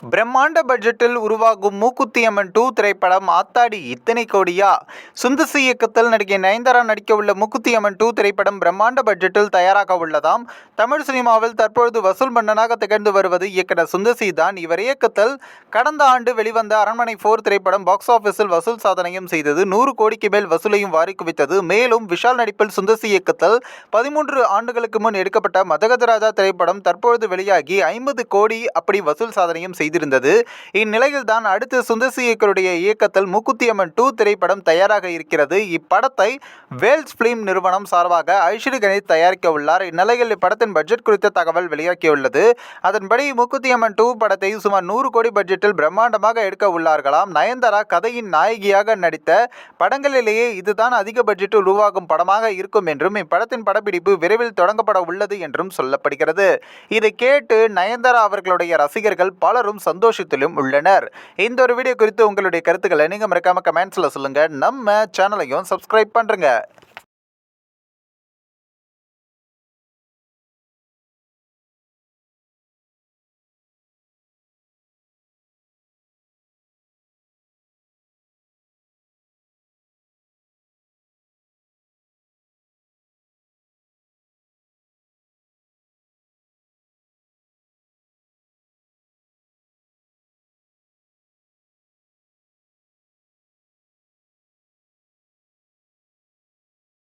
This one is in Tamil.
பிரம்மாண்ட பட்ஜெட்டில் உருவாகும் மூக்குத்தி அம்மன் 2 திரைப்படம் ஆத்தாடி இத்தனை கோடியா? சுந்தசி இயக்கத்தில் நடிகை நயன்தாரா நடிக்க உள்ள மூக்குத்தி அம்மன் 2 திரைப்படம் பிரம்மாண்ட பட்ஜெட்டில் தயாராக உள்ளதாம். தமிழ் சினிமாவில் தற்பொழுது வசூல் மன்னனாக திகழ்ந்து வருவது இயக்குனர் சுந்தசி தான். இவர் இயக்கத்தில் கடந்த ஆண்டு வெளிவந்த அரண்மனை 4 திரைப்படம் பாக்ஸ் ஆபீஸில் வசூல் சாதனையும் செய்தது. 100 கோடிக்கு மேல் வசூலையும் வாரி குவித்தது. மேலும் விஷால் நடிப்பில் சுந்தசி இயக்கத்தில் 13 ஆண்டுகளுக்கு முன் எடுக்கப்பட்ட மதகஜராஜா திரைப்படம் தற்பொழுது வெளியாகி 50 கோடி அப்படி வசூல் சாதனையும் செய்திருந்தது. இந்நிலையில் தான் அடுத்து சுந்தசி இயக்கருடைய இயக்கத்தில் மூக்குத்தி அம்மன் 2 திரைப்படம் தயாராக இருக்கிறது. இப்படத்தை வேல்ஸ் பிலிம் நிறுவனம் சார்பாக ஐஸ்வரி கணேஷ் தயாரிக்க உள்ளார். இந்நிலையில் இப்படத்தின் பட்ஜெட் குறித்த தகவல் வெளியாகியுள்ளது. அதன்படி மூக்குத்தி அம்மன் 2 படத்தை சுமார் 100 கோடி பட்ஜெட்டில் பிரம்மாண்டமாக எடுக்க உள்ளார்களாம். நயன்தாரா கதையின் நாயகியாக நடித்த படங்களிலேயே இதுதான் அதிக பட்ஜெட் உருவாகும் படமாக இருக்கும் என்றும் இப்படத்தின் படப்பிடிப்பு விரைவில் தொடங்கப்பட உள்ளது என்றும் சொல்லப்படுகிறது. இதை கேட்டு நயன்தாரா அவர்களுடைய ரசிகர்கள் பலரும் சந்தோஷத்திலும் உள்ளனர். இந்த ஒரு வீடியோ குறித்து உங்களுடைய கருத்துக்களை நீங்க மறக்காம கமெண்ட்ஸ்ல சொல்லுங்க. நம்ம சேனலையும் சப்ஸ்கிரைப் பண்றீங்க.